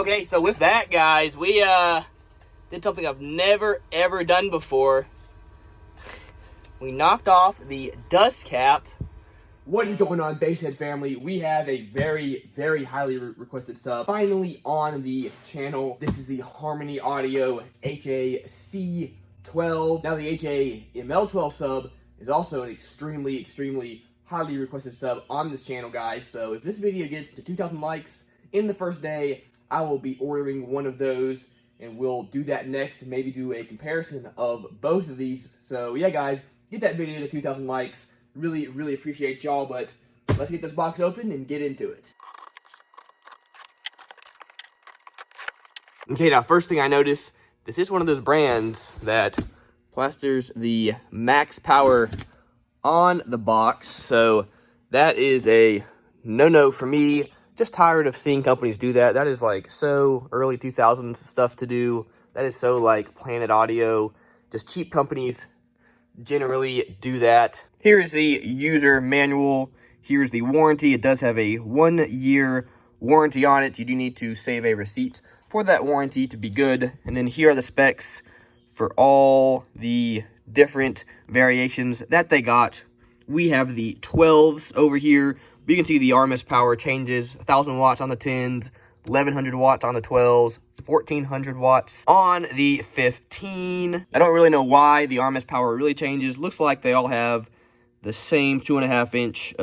Okay, so with that, guys, we did something I've never ever done before. We knocked off the dust cap. What is going on, Basshead family? We have a very, very highly requested sub finally on the channel. This is the Harmony Audio HA-C12. Now the HA-ML12 sub is also an extremely, extremely highly requested sub on this channel, guys. So if this video gets to 2,000 likes in the first day, I will be ordering one of those, and we'll do that next, maybe do a comparison of both of these. So yeah, guys, get that video to 2,000 likes. Really, really appreciate y'all, but let's get this box open and get into it. Okay, now first thing I notice, this is one of those brands that plasters the max power on the box, so that is a no-no for me. Just tired of seeing companies do that. That is like so early 2000s stuff to do. That is so like Planet Audio. Just cheap companies generally do that. Here is the user manual. Here's the warranty. It does have a 1-year warranty on it. You do need to save a receipt for that warranty to be good. And then here are the specs for all the different variations that they got. We have the 12s over here. You can see the RMS power changes, 1,000 watts on the 10s, 1,100 watts on the 12s, 1,400 watts on the 15. I don't really know why the RMS power really changes. Looks like they all have the same 2.5-inch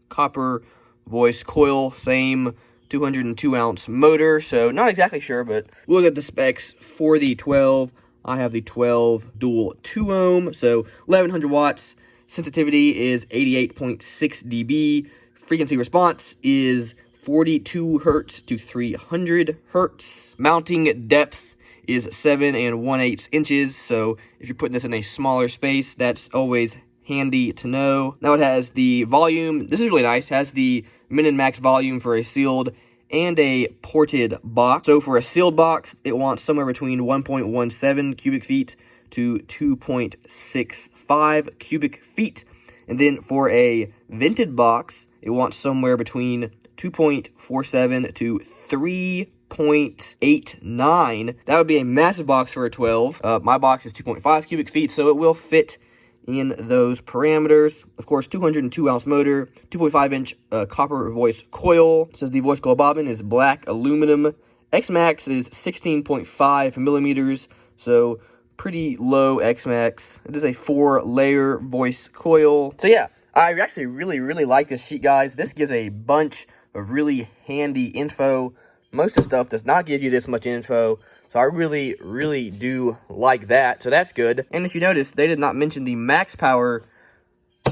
copper voice coil, same 202-ounce motor, so not exactly sure, but look at the specs for the 12. I have the 12 dual 2-ohm, so 1,100 watts. Sensitivity is 88.6 dB. Frequency response is 42 hertz to 300 hertz. Mounting depth is 7 1/8 inches, so if you're putting this in a smaller space, that's always handy to know. Now it has the volume. This is really nice. It has the min and max volume for a sealed and a ported box. So for a sealed box, it wants somewhere between 1.17 cubic feet to 2.65 cubic feet. And then for a vented box, it wants somewhere between 2.47 to 3.89. That would be a massive box for a 12. My box is 2.5 cubic feet, so it will fit in those parameters. Of course, 202-ounce motor, 2.5-inch copper voice coil. It says the voice coil bobbin is black aluminum. X-Max is 16.5 millimeters, so pretty low X-Max. It is a 4-layer voice coil. So yeah, I actually really like this sheet, guys. This gives a bunch of really handy info. Most of the stuff does not give you this much info, so I really do like that. So that's good. And if you notice, they did not mention the max power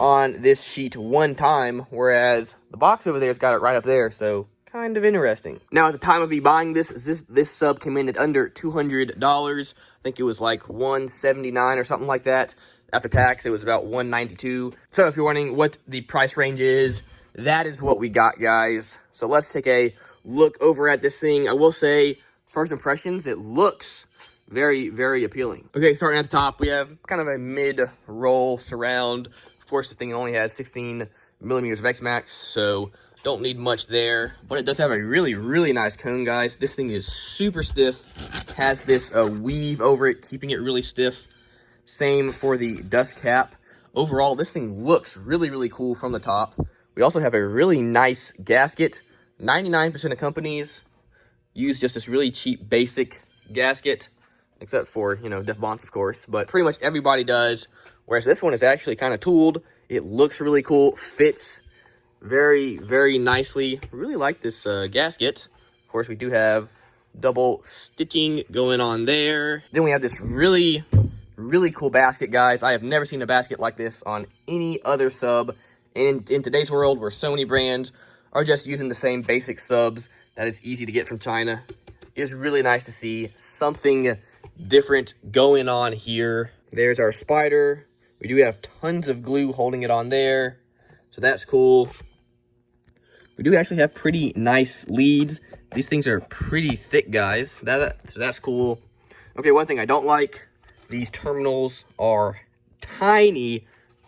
on this sheet one time, whereas the box over there's got it right up there, so kind of interesting. Now, at the time of me buying this sub came in at under $200. I think it was like $179 or something like that. After tax, it was about $192. So if you're wondering what the price range is, that is what we got, guys. So let's take a look over at this thing. I will say, first impressions, it looks very appealing. Okay, starting at the top, we have kind of a mid-roll surround. Of course, the thing only has 16 millimeters of X-Max, so don't need much there, but it does have a really nice cone, guys. This thing is super stiff, has this weave over it, keeping it really stiff. Same for the dust cap. Overall, this thing looks really cool from the top. We also have a really nice gasket. 99% of companies use just this really cheap basic gasket, except for, you know, Def Bonds, of course, but pretty much everybody does, whereas this one is actually kind of tooled. It looks really cool, fits very nicely. Really like this gasket. Of course, we do have double stitching going on there. Then we have this really cool basket, guys. I have never seen a basket like this on any other sub. And in today's world, where so many brands are just using the same basic subs that it's easy to get from China, it's really nice to see something different going on here. There's our spider. We do have tons of glue holding it on there, so that's cool. We do actually have pretty nice leads. These things are pretty thick, guys. So that's cool. Okay, one thing I don't like, these terminals are tiny,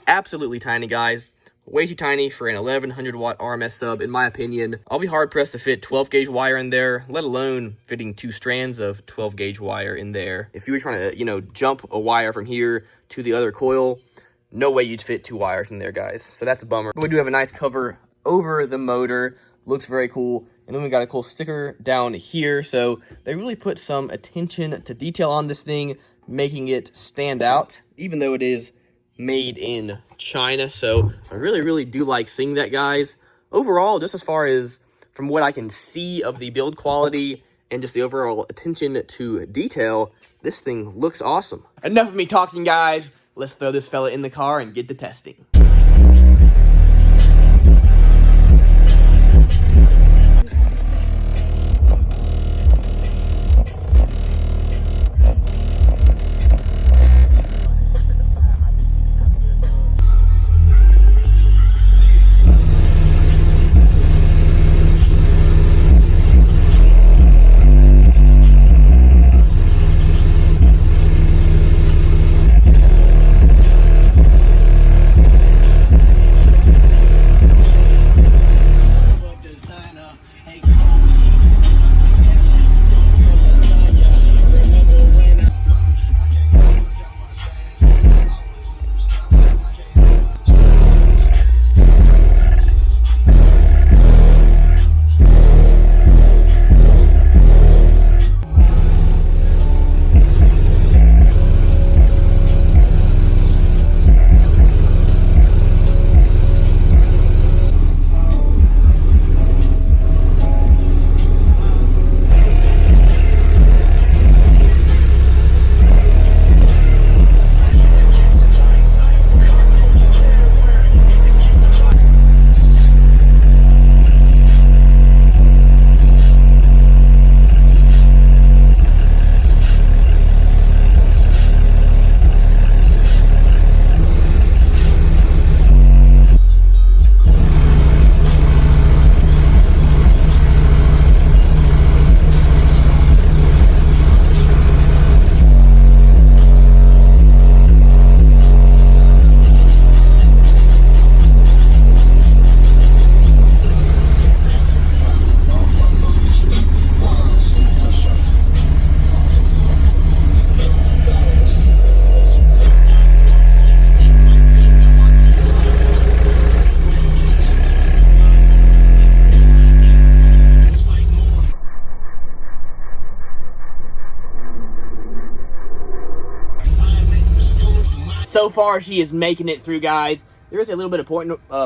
absolutely tiny, guys. way too tiny for an 1100 watt RMS sub, in my opinion. I'll be hard pressed to fit 12 gauge wire in there, let alone fitting 2 strands of 12 gauge wire in there. If you were trying to, you know, jump a wire from here to the other coil, no way you'd fit 2 wires in there, guys. So that's a bummer. But we do have a nice cover over the motor. Looks very cool. And then we got a cool sticker down here. So they really put some attention to detail on this thing, making it stand out, even though it is made in China. So I really do like seeing that, guys. Overall, just as far as from what I can see of the build quality and just the overall attention to detail, this thing looks awesome. Enough of me talking, guys. Let's throw this fella in the car and get to testing. So far, she is making it through, guys. There is a little bit of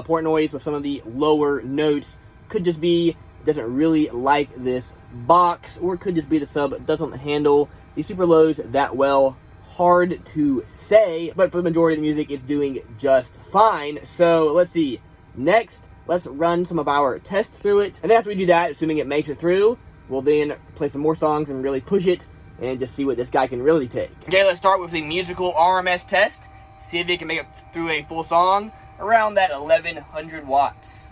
port noise with some of the lower notes. Could just be doesn't really like this box, or it could just be the sub doesn't handle the super lows that well. Hard to say, but for the majority of the music, it's doing just fine. So let's see. Next, let's run some of our tests through it, and then after we do that, assuming it makes it through, we'll then play some more songs and really push it and just see what this guy can really take. Okay, let's start with the musical RMS test. See if it can make it through a full song around that 1100 watts.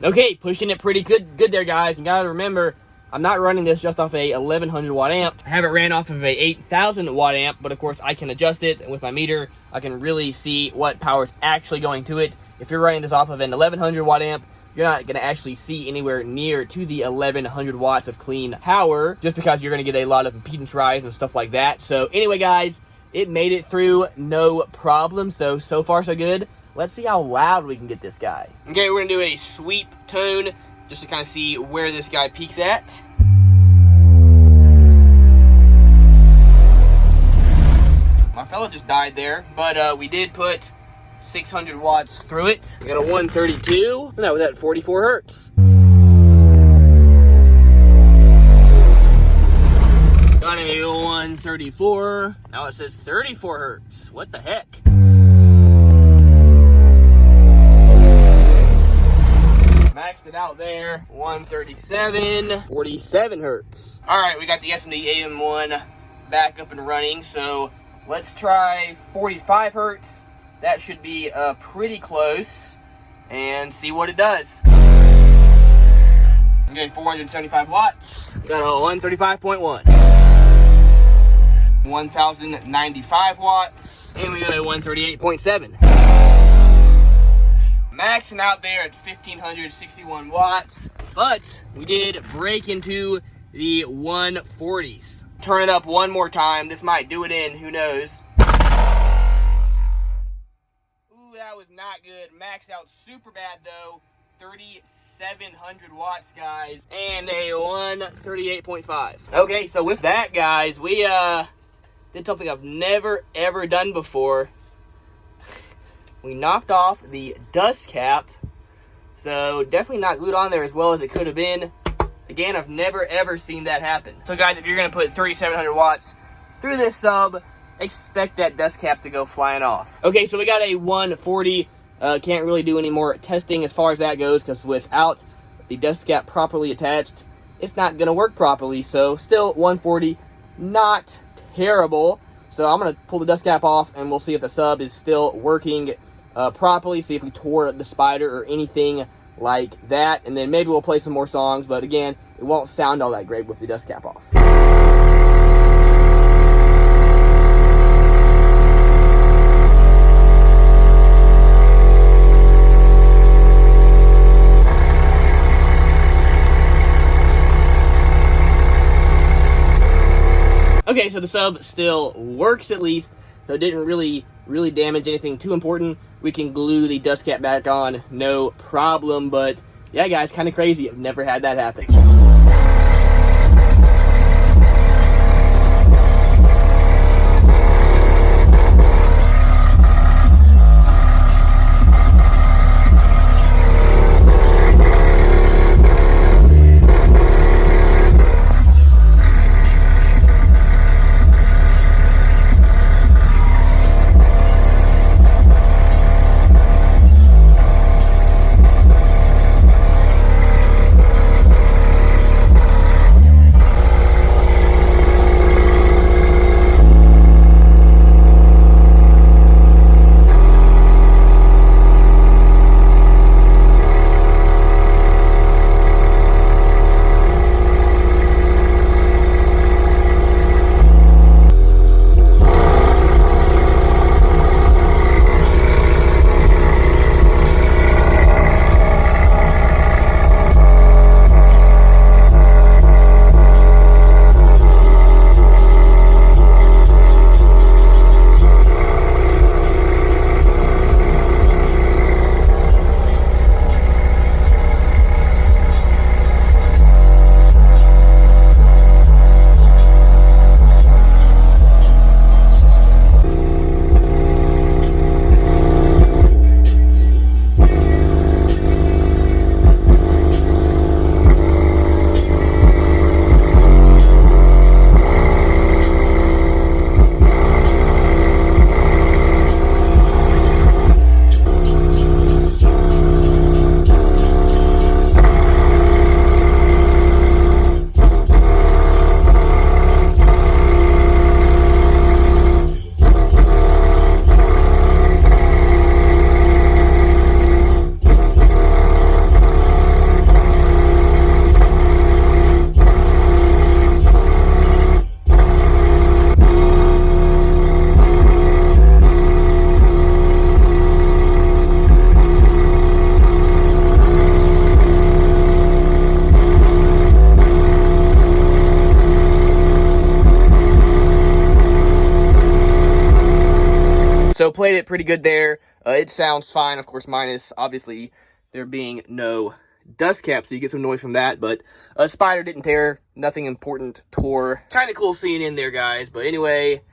Okay, pushing it pretty good there, guys. You gotta remember, I'm not running this just off a 1100 watt amp. I have it ran off of a 8000 watt amp, but of course I can adjust it, and with my meter, I can really see what power is actually going to it. If you're running this off of an 1100 watt amp, you're not gonna actually see anywhere near to the 1100 watts of clean power, just because you're gonna get a lot of impedance rise and stuff like that. So anyway, guys, it made it through no problem. So far so good. Let's see how loud we can get this guy. Okay, we're gonna do a sweep tone just to kind of see where this guy peaks at. My fella just died there, but we did put 600 watts through it. We got a 132, and that was at 44 hertz. Got a 134. Now it says 34 hertz. What the heck? Maxed it out there. 137. 47 hertz. All right, we got the SMD AM1 back up and running. So let's try 45 hertz. That should be pretty close. And see what it does. I'm getting 475 watts. Got a 135.1. 1095 watts. And we got a 138.7. Maxing out there at 1561 watts. But we did break into the 140s. Turn it up one more time. This might do it in. Who knows? Ooh, that was not good. Maxed out super bad though. 3,700 watts, guys, and a 138.5. Okay, so with that, guys, we did something I've never ever done before. We knocked off the dust cap, so definitely not glued on there as well as it could have been. Again, I've never ever seen that happen. So guys, if you're gonna put 3,700 watts through this sub, expect that dust cap to go flying off. Okay, so we got a 140. Can't really do any more testing as far as that goes, because without the dust cap properly attached, it's not going to work properly. So still 140, not terrible. So I'm going to pull the dust cap off and we'll see if the sub is still working properly, see if we tore the spider or anything like that. And then maybe we'll play some more songs, but again, it won't sound all that great with the dust cap off. Okay, so the sub still works at least, so it didn't really damage anything too important. We can glue the dust cap back on, no problem, but yeah, guys, kind of crazy. I've never had that happen. So played it pretty good there. It sounds fine, of course, minus obviously there being no dust cap, so you get some noise from that. But spider didn't tear, nothing important tore. Kind of cool seeing in there, guys. But anyway,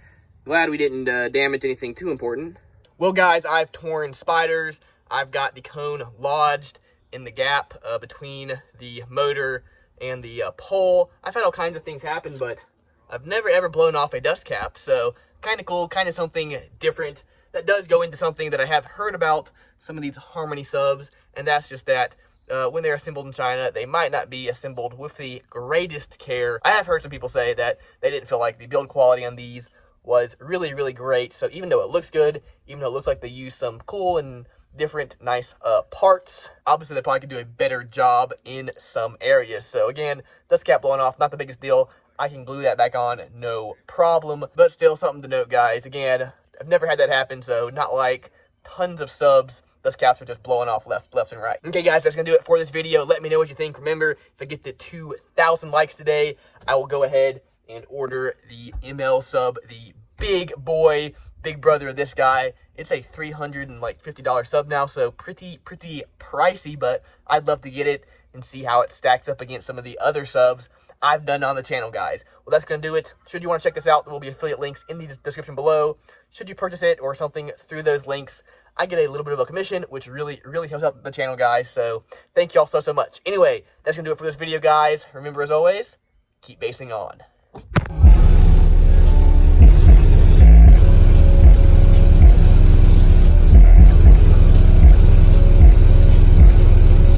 glad we didn't damage anything too important. Well, guys, I've torn spiders. I've got the cone lodged in the gap between the motor and the pole. I've had all kinds of things happen, but I've never ever blown off a dust cap, so kind of cool, kind of something different. That does go into something that I have heard about some of these Harmony subs, and that's just that when they're assembled in China, they might not be assembled with the greatest care. I have heard some people say that they didn't feel like the build quality on these was really, really great. So even though it looks good, even though it looks like they use some cool and different nice parts, obviously they probably could do a better job in some areas. So again, dust cap blowing off, not the biggest deal. I can glue that back on, no problem. But still something to note, guys. Again, I've never had that happen, so not like tons of subs. Dust caps are just blowing off left and right. Okay, guys, that's going to do it for this video. Let me know what you think. Remember, if I get the 2,000 likes today, I will go ahead and order the ML sub, the big boy, big brother of this guy. It's a $350 sub now, so pretty pricey, but I'd love to get it and see how it stacks up against some of the other subs I've done on the channel, guys. Well, that's going to do it. Should you want to check this out, there will be affiliate links in the description below. Should you purchase it or something through those links, I get a little bit of a commission, which really helps out the channel, guys. So thank you all so much. Anyway, that's going to do it for this video, guys. Remember, as always, keep basing on.